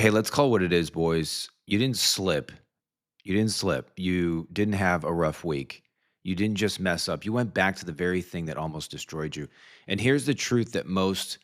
Hey, let's call what it is, boys. You didn't slip. You didn't slip. You didn't have a rough week. You didn't just mess up. You went back to the very thing that almost destroyed you. And here's the truth that most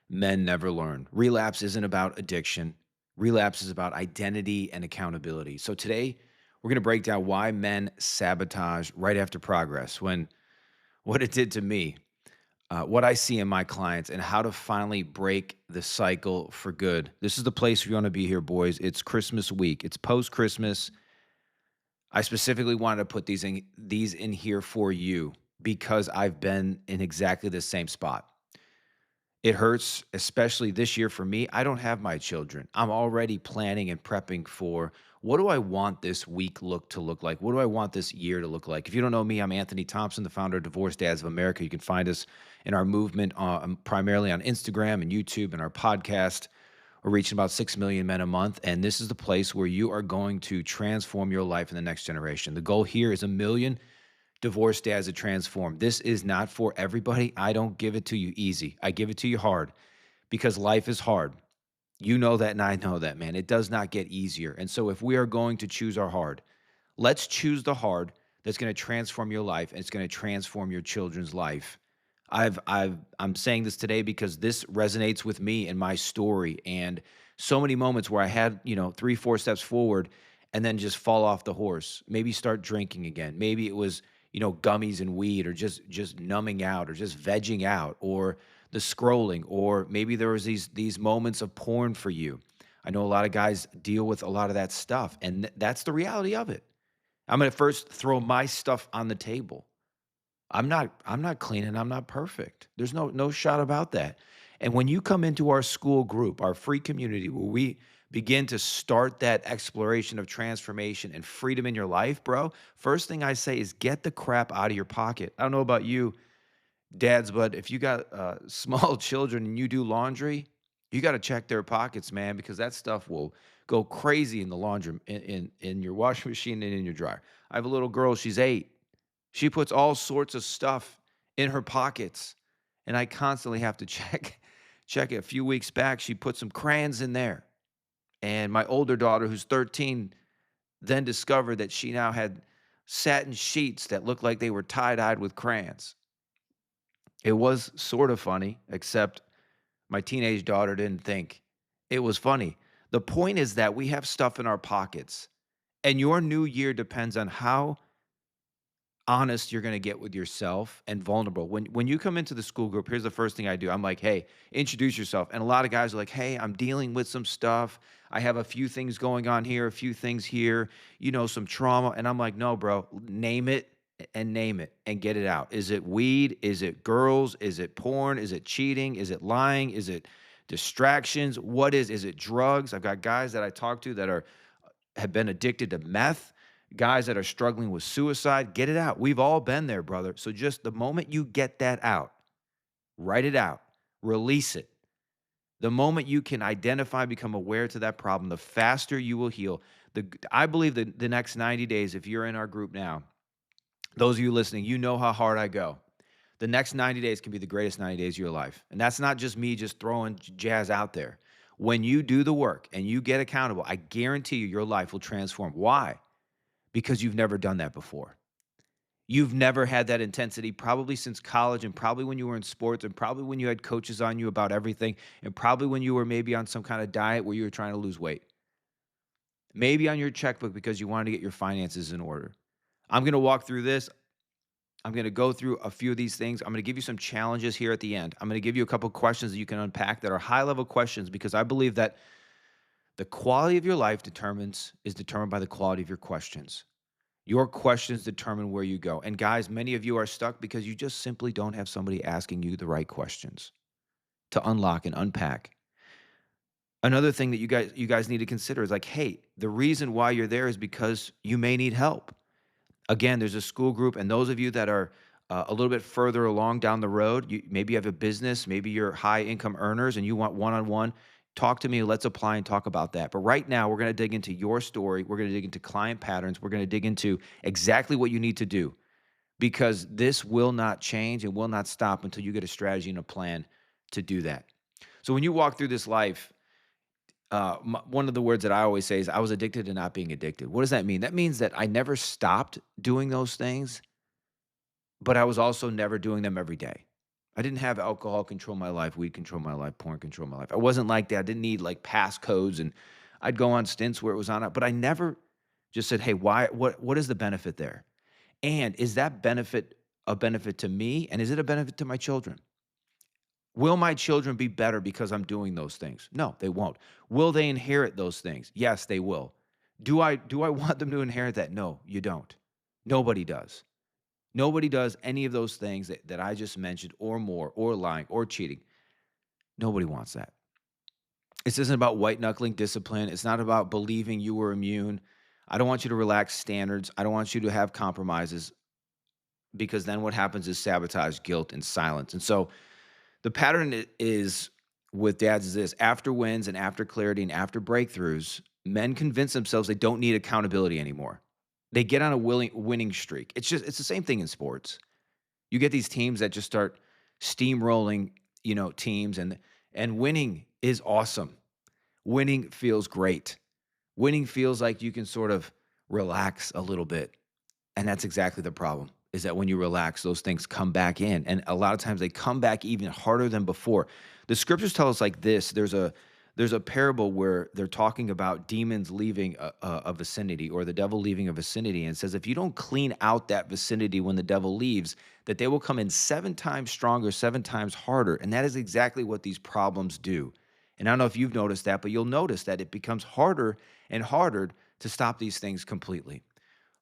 men never learn: relapse isn't about addiction, relapse is about identity and accountability. So today, we're going to break down why men sabotage right after progress, when what it did to me, what I see in my clients, and how to finally break the cycle for good. This is the place you want to be here, boys. It's Christmas week. It's post Christmas. I specifically wanted to put these in here for you because I've been in exactly the same spot. It hurts, especially this year for me. I don't have my children. I'm already planning and prepping for what do I want this week look like? What do I want this year to look like? If you don't know me, I'm Anthony Thompson, the founder of Divorced Dads of America. You can find us in our movement primarily on Instagram and YouTube and our podcast. We're reaching about 6 million men a month. And this is the place where you are going to transform your life in the next generation. The goal here is 1 million divorced dads to transform. This is not for everybody. I don't give it to you easy. I give it to you hard because life is hard. You know that, and I know that, man. It does not get easier. And so if we are going to choose our hard, let's choose the hard that's going to transform your life, and it's going to transform your children's life. I'm saying this today because this resonates with me and my story, and so many moments where I had, 3, 4 steps forward and then just fall off the horse. Maybe start drinking again. Maybe it was, gummies and weed, or just numbing out, or just vegging out, or the scrolling, or maybe there was these moments of porn for you. I know a lot of guys deal with a lot of that stuff, and that's the reality of it. I'm gonna first throw my stuff on the table. I'm not clean and I'm not perfect. There's no shot about that. And when you come into our school group, our free community, where we begin to start that exploration of transformation and freedom in your life, bro, first thing I say is get the crap out of your pocket. I don't know about you, dads, but if you got small children and you do laundry, you got to check their pockets, man, because that stuff will go crazy in the laundry, in your washing machine and in your dryer. I have a little girl, she's 8. She puts all sorts of stuff in her pockets, and I constantly have to check it. A few weeks back, she put some crayons in there, and my older daughter, who's 13, then discovered that she now had satin sheets that looked like they were tie-dyed with crayons. It was sort of funny, except my teenage daughter didn't think it was funny. The point is that we have stuff in our pockets, and your new year depends on how honest you're going to get with yourself and vulnerable. When you come into the school group, here's the first thing I do. I'm like, "Hey, introduce yourself." And a lot of guys are like, "Hey, I'm dealing with some stuff. I have a few things going on here, a few things here, some trauma." And I'm like, "No, bro, name it and name it and get it out. Is it weed? Is it girls? Is it porn? Is it cheating? Is it lying? Is it distractions? Is it drugs?" I've got guys that I talk to that have been addicted to meth, guys that are struggling with suicide. Get it out. We've all been there, brother. So just the moment you get that out, write it out, release it. The moment you can identify, become aware to that problem, the faster you will heal. I believe that the next 90 days, if you're in our group now, those of you listening, you know how hard I go. The next 90 days can be the greatest 90 days of your life. And that's not just me just throwing jazz out there. When you do the work and you get accountable, I guarantee you your life will transform. Why? Because you've never done that before. You've never had that intensity, probably since college, and probably when you were in sports, and probably when you had coaches on you about everything, and probably when you were maybe on some kind of diet where you were trying to lose weight. Maybe on your checkbook because you wanted to get your finances in order. I'm going to walk through this. I'm going to go through a few of these things. I'm going to give you some challenges here at the end. I'm going to give you a couple questions that you can unpack that are high level questions, because I believe that the quality of your life is determined by the quality of your questions. Your questions determine where you go. And guys, many of you are stuck because you just simply don't have somebody asking you the right questions to unlock and unpack. Another thing that you guys need to consider is like, hey, the reason why you're there is because you may need help. Again, there's a school group, and those of you that are a little bit further along down the road, maybe you have a business, maybe you're high income earners and you want one-on-one, talk to me. Let's apply and talk about that. But right now, we're going to dig into your story. We're going to dig into client patterns. We're going to dig into exactly what you need to do, because this will not change and will not stop until you get a strategy and a plan to do that. So when you walk through this life, One of the words that I always say is, I was addicted to not being addicted. What does that mean? That means that I never stopped doing those things, but I was also never doing them every day. I didn't have alcohol control my life, weed control my life, porn control my life. I wasn't like that. I didn't need like passcodes, and I'd go on stints where it was on it, but I never just said, "Hey, why what is the benefit there?" And is that benefit a benefit to me, and is it a benefit to my children? Will my children be better because I'm doing those things? No, they won't. Will they inherit those things? Yes, they will. Do I want them to inherit that? No, you don't. Nobody does. Nobody does any of those things that I just mentioned, or more, or lying, or cheating. Nobody wants that. This isn't about white knuckling discipline. It's not about believing you were immune. I don't want you to relax standards. I don't want you to have compromises, because then what happens is sabotage, guilt, and silence. And so the pattern is with dads is this: after wins and after clarity and after breakthroughs, men convince themselves they don't need accountability anymore. They get on a winning streak. It's the same thing in sports. You get these teams that just start steamrolling, teams, and winning is awesome. Winning feels great. Winning feels like you can sort of relax a little bit. And that's exactly the problem, is that when you relax, those things come back in. And a lot of times they come back even harder than before. The scriptures tell us like this. There's a parable where they're talking about demons leaving a vicinity, or the devil leaving a vicinity. And it says, if you don't clean out that vicinity when the devil leaves, that they will come in 7 times stronger, 7 times harder. And that is exactly what these problems do. And I don't know if you've noticed that, but you'll notice that it becomes harder and harder to stop these things completely.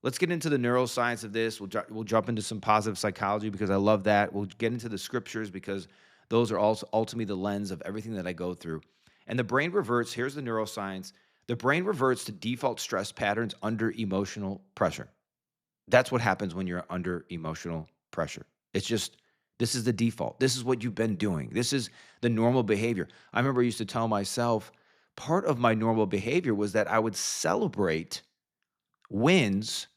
Let's get into the neuroscience of this. We'll jump into some positive psychology, because I love that. We'll get into the scriptures, because those are also ultimately the lens of everything that I go through. And the brain reverts. Here's the neuroscience. The brain reverts to default stress patterns under emotional pressure. That's what happens when you're under emotional pressure. It's just, this is the default. This is what you've been doing. This is the normal behavior. I remember I used to tell myself, part of my normal behavior was that I would celebrate wins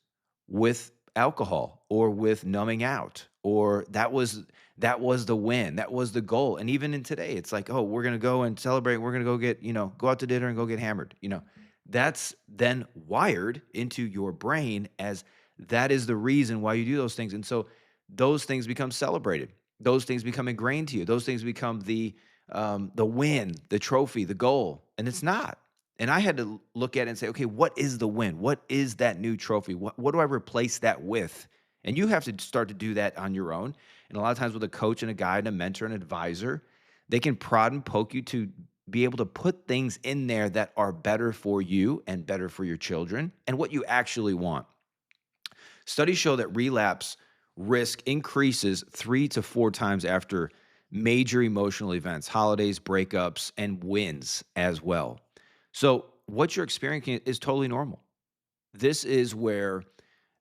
with alcohol, or with numbing out, or that was the win, that was the goal. And even in today, it's like, oh, we're going to go and celebrate, we're going to go get, go out to dinner and go get hammered. That's then wired into your brain as that is the reason why you do those things. And so those things become celebrated, those things become ingrained to you, those things become the win, the trophy, the goal. And it's not. And I had to look at it and say, okay, what is the win? What is that new trophy? What do I replace that with? And you have to start to do that on your own. And a lot of times with a coach and a guide, a mentor, and advisor, they can prod and poke you to be able to put things in there that are better for you and better for your children and what you actually want. Studies show that relapse risk increases 3 to 4 times after major emotional events, holidays, breakups, and wins as well. So, what you're experiencing is totally normal. This is where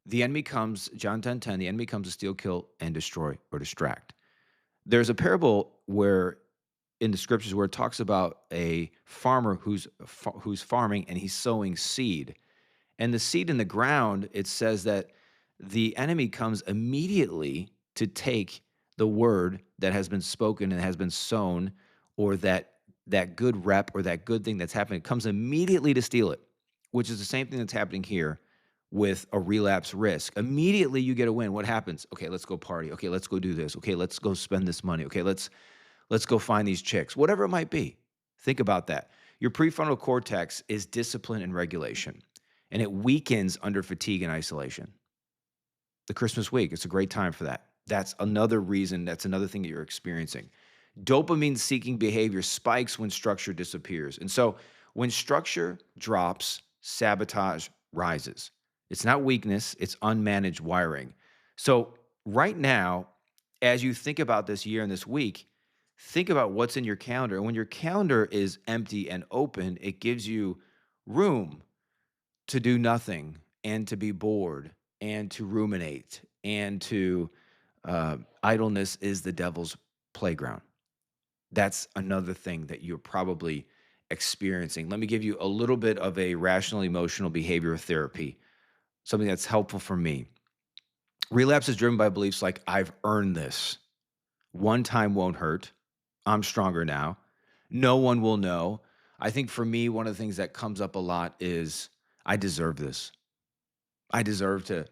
the enemy comes, John 10:10, the enemy comes to steal, kill, and destroy, or distract. There's a parable where in the scriptures where it talks about a farmer who's farming, and he's sowing seed. And the seed in the ground, it says that the enemy comes immediately to take the word that has been spoken and has been sown, or that good rep, or that good thing that's happening. It comes immediately to steal it, which is the same thing that's happening here with a relapse risk. Immediately you get a win. What happens? Okay, let's go party. Okay, let's go do this. Okay, let's go spend this money. Okay, let's go find these chicks. Whatever it might be. Think about that. Your prefrontal cortex is discipline and regulation, and it weakens under fatigue and isolation. The Christmas week, it's a great time for that. That's another reason, that's another thing that you're experiencing. Dopamine seeking behavior spikes when structure disappears. And so when structure drops, sabotage rises. It's not weakness, it's unmanaged wiring. So right now, as you think about this year and this week, think about what's in your calendar. And when your calendar is empty and open, it gives you room to do nothing, and to be bored, and to ruminate, and to idleness is the devil's playground. That's another thing that you're probably experiencing. Let me give you a little bit of a rational emotional behavior therapy, something that's helpful for me. Relapse is driven by beliefs like, I've earned this. One time won't hurt. I'm stronger now. No one will know. I think for me, one of the things that comes up a lot is I deserve this. I deserve to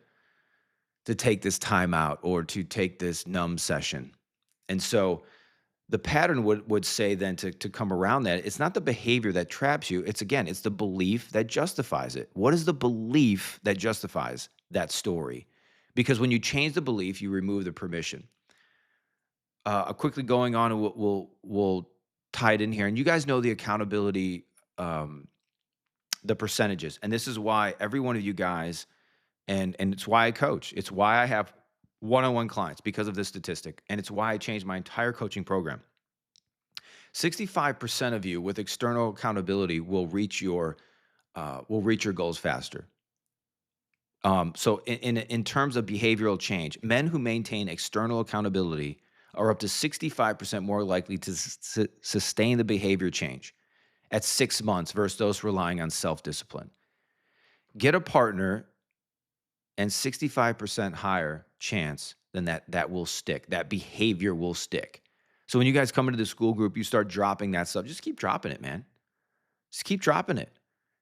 take this time out or to take this numb session. And so the pattern would say then to come around that, it's not the behavior that traps you. It's again, it's the belief that justifies it. What is the belief that justifies that story? Because when you change the belief, you remove the permission. Quickly going on, and we'll tie it in here. And you guys know the accountability, um, the percentages, and this is why every one of you guys, and it's why I coach. It's why I have one-on-one clients because of this statistic, and it's why I changed my entire coaching program. 65% of you with external accountability will reach your goals faster. So in terms of behavioral change, men who maintain external accountability are up to 65% more likely to sustain the behavior change at 6 months versus those relying on self-discipline. Get a partner and 65% higher chance than that will stick. That behavior will stick. So when you guys come into the school group, you start dropping that stuff. Just keep dropping it, man. Just keep dropping it.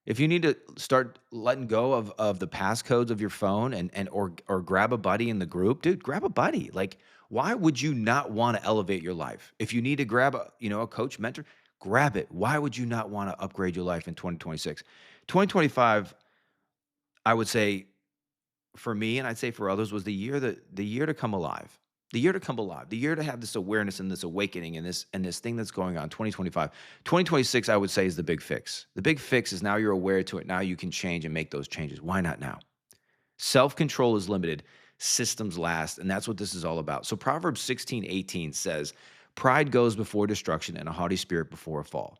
If you need to start letting go of the passcodes of your phone or grab a buddy in the group, dude, grab a buddy. Like, why would you not want to elevate your life? If you need to grab a coach, mentor, grab it. Why would you not want to upgrade your life in 2026? 2025, I would say for me, and I'd say for others, was the year to come alive. The year to come alive. The year to have this awareness and this awakening and this thing that's going on. 2025. 2026, I would say, is the big fix. The big fix is now you're aware to it. Now you can change and make those changes. Why not now? Self-control is limited. Systems last. And that's what this is all about. So Proverbs 16:18 says, pride goes before destruction and a haughty spirit before a fall.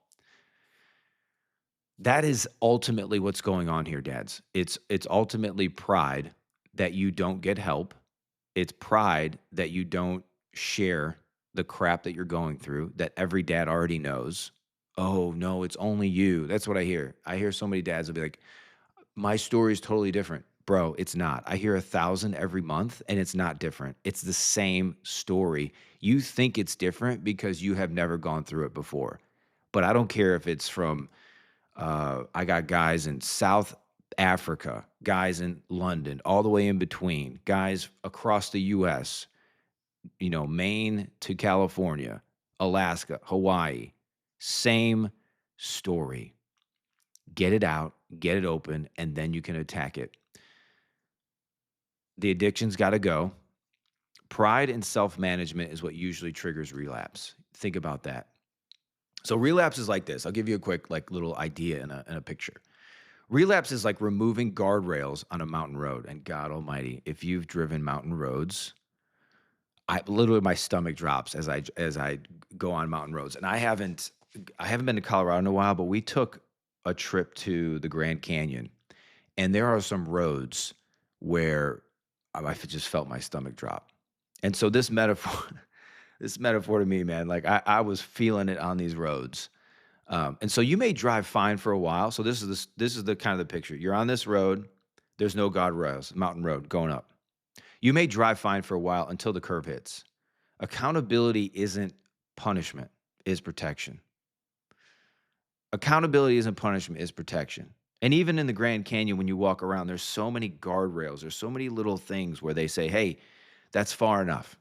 That is ultimately what's going on here, dads. It's ultimately pride that you don't get help. It's pride that you don't share the crap that you're going through that every dad already knows. Oh, no, it's only you. That's what I hear. I hear so many dads will be like, my story is totally different. Bro, it's not. I hear 1,000 every month and it's not different. It's the same story. You think it's different because you have never gone through it before. But I don't care if it's from I got guys in South Africa, guys in London, all the way in between, guys across the US, Maine to California, Alaska, Hawaii. Same story. Get it out, get it open, and then you can attack it. The addiction's got to go. Pride and self management is what usually triggers relapse. Think about that. So, relapse is like this. I'll give you a quick, little idea in a picture. Relapse is like removing guardrails on a mountain road. And God Almighty, if you've driven mountain roads, I literally my stomach drops as I go on mountain roads. And I haven't been to Colorado in a while, but we took a trip to the Grand Canyon, and there are some roads where I just felt my stomach drop. And so this metaphor, this metaphor to me, man, like I was feeling it on these roads. And so you may drive fine for a while. So this is the kind of the picture. You're on this road. There's no guardrails, mountain road going up. You may drive fine for a while until the curve hits. Accountability isn't punishment, is protection. Accountability isn't punishment, is protection. And even in the Grand Canyon, when you walk around, there's so many guardrails. There's so many little things where they say, hey, that's far enough.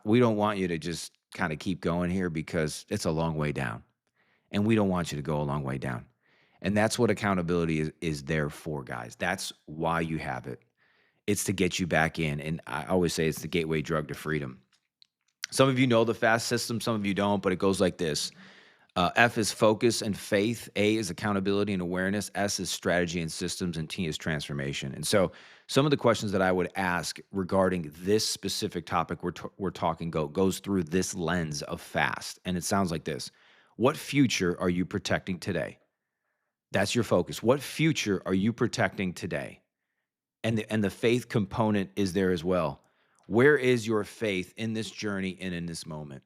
We don't want you to just kind of keep going here because it's a long way down. And we don't want you to go a long way down. And that's what accountability is there for, guys. That's why you have it. It's to get you back in. And I always say it's the gateway drug to freedom. Some of you know the FAST system, some of you don't, but it goes like this. F is focus and faith. A is accountability and awareness. S is strategy and systems. And T is transformation. And so some of the questions that I would ask regarding this specific topic we're talking goes through this lens of FAST. And it sounds like this. What future are you protecting today? That's your focus. What future are you protecting today? And the faith component is there as well. Where is your faith in this journey and in this moment?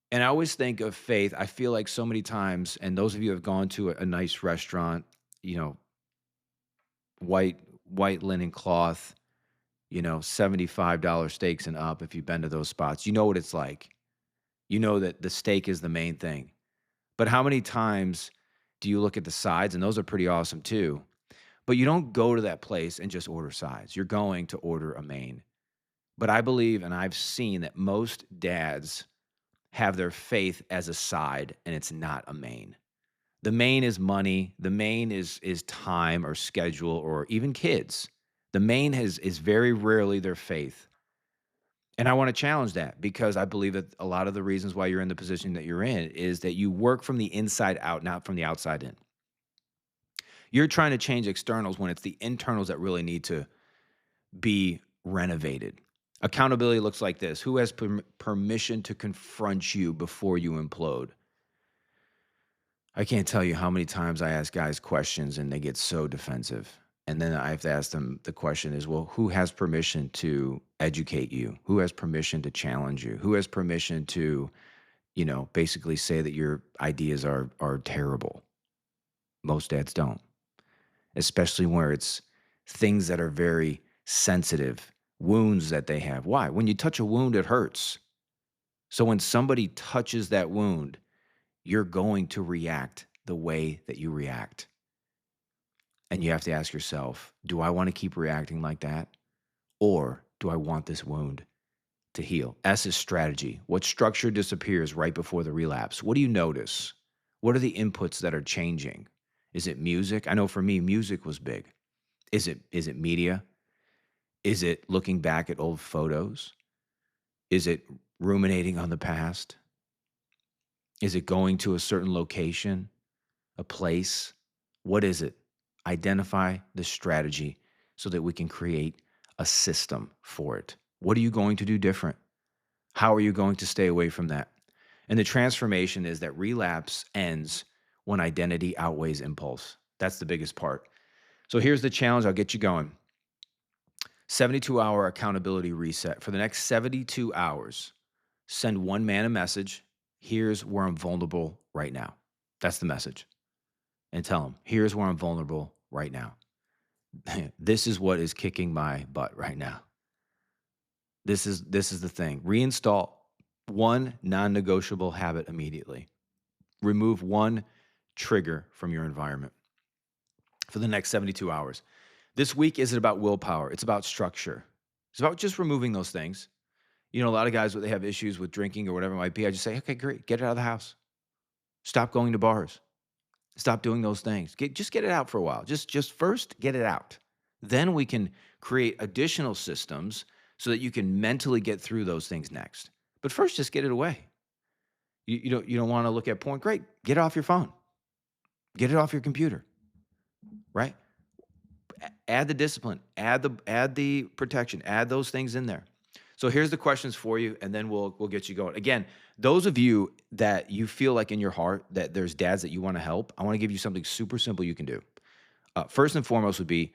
And I always think of faith. I feel like so many times, and those of you who have gone to a nice restaurant, you know, white white linen cloth, $75 steaks and up, if you've been to those spots, you know what it's like. You know that the steak is the main thing. But how many times do you look at the sides? And those are pretty awesome too. But you don't go to that place and just order sides. You're going to order a main. But I believe and I've seen that most dads have their faith as a side and it's not a main. The main is money, the main is time or schedule or even kids. The main is very rarely their faith. And I want to challenge that because I believe that a lot of the reasons why you're in the position that you're in is that you work from the inside out, not from the outside in. You're trying to change externals when it's the internals that really need to be renovated. Accountability looks like this: who has permission to confront you before you implode? I can't tell you how many times I ask guys questions and they get so defensive. And then I have to ask them the question is, well, who has permission to educate you? Who has permission to challenge you? Who has permission to, basically say that your ideas are terrible? Most dads don't, especially where it's things that are very sensitive, wounds that they have. Why? When you touch a wound, it hurts. So when somebody touches that wound, you're going to react the way that you react. And you have to ask yourself, do I want to keep reacting like that? Or do I want this wound to heal? S is strategy. What structure disappears right before the relapse? What do you notice? What are the inputs that are changing? Is it music? I know for me, music was big. Is it media? Is it looking back at old photos? Is it ruminating on the past? Is it going to a certain location, a place? What is it? Identify the strategy so that we can create a system for it. What are you going to do different? How are you going to stay away from that? And the transformation is that relapse ends when identity outweighs impulse. That's the biggest part. So here's the challenge. I'll get you going. 72-hour accountability reset. For the next 72 hours, send one man a message. Here's where I'm vulnerable right now. That's the message. And tell him, here's where I'm vulnerable right now. This is what is kicking my butt right now. This is the thing. Reinstall one non-negotiable habit immediately. Remove one trigger from your environment for the next 72 hours. This week isn't about willpower. It's about structure. It's about just removing those things. A lot of guys, they have issues with drinking or whatever it might be. I just say, okay, great. Get it out of the house. Stop going to bars. Stop doing those things. Just get it out for a while. Just first get it out. Then we can create additional systems so that you can mentally get through those things next. But first, just get it away. You don't want to look at porn. Great. Get it off your phone. Get it off your computer. Right? Add the discipline. Add the protection. Add those things in there. So here's the questions for you, and then we'll get you going. Again, those of you that you feel like in your heart that there's dads that you want to help, I want to give you something super simple you can do. First and foremost would be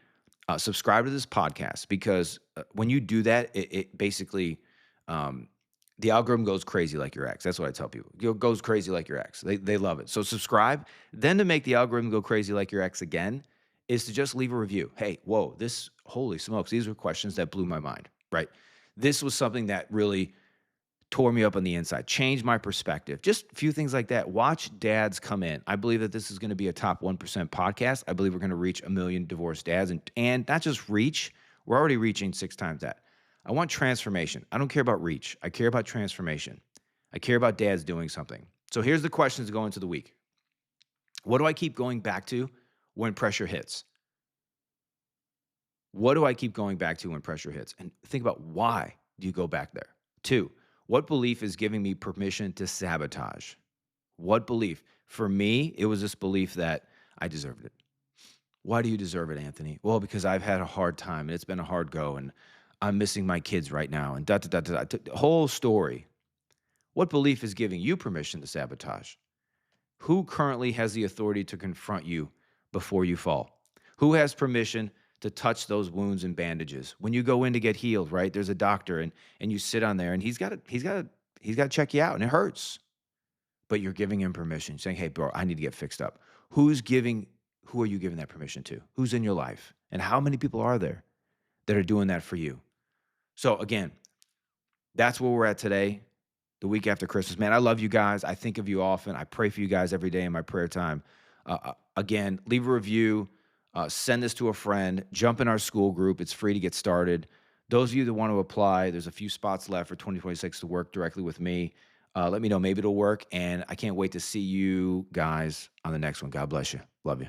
subscribe to this podcast because when you do that, it basically the algorithm goes crazy like your ex. That's what I tell people. It goes crazy like your ex. They love it. So subscribe. Then to make the algorithm go crazy like your ex again is to just leave a review. Hey, whoa, holy smokes, these were questions that blew my mind, right? This was something that really tore me up on the inside, changed my perspective. Just a few things like that. Watch dads come in. I believe that this is going to be a top 1% podcast. I believe we're going to reach 1 million divorced dads and not just reach, we're already reaching 6 times that. I want transformation. I don't care about reach. I care about transformation. I care about dads doing something. So here's the questions going into the week. What do I keep going back to when pressure hits? What do I keep going back to when pressure hits? And think about why do you go back there? 2, what belief is giving me permission to sabotage? What belief? For me, it was this belief that I deserved it. Why do you deserve it, Anthony? Well, because I've had a hard time and it's been a hard go and I'm missing my kids right now and The whole story. What belief is giving you permission to sabotage? Who currently has the authority to confront you before you fall? Who has permission to touch those wounds and bandages? When you go in to get healed, right? There's a doctor and you sit on there and he's got to check you out and it hurts. But you're giving him permission, saying, "Hey, bro, I need to get fixed up." Who are you giving that permission to? Who's in your life? And how many people are there that are doing that for you? So again, that's where we're at today. the week after Christmas. Man, I love you guys. I think of you often. I pray for you guys every day in my prayer time. Again, leave a review, send this to a friend, jump in our school group. It's free to get started. Those of you that want to apply, there's a few spots left for 2026 to work directly with me. Let me know. Maybe it'll work. And I can't wait to see you guys on the next one. God bless you. Love you.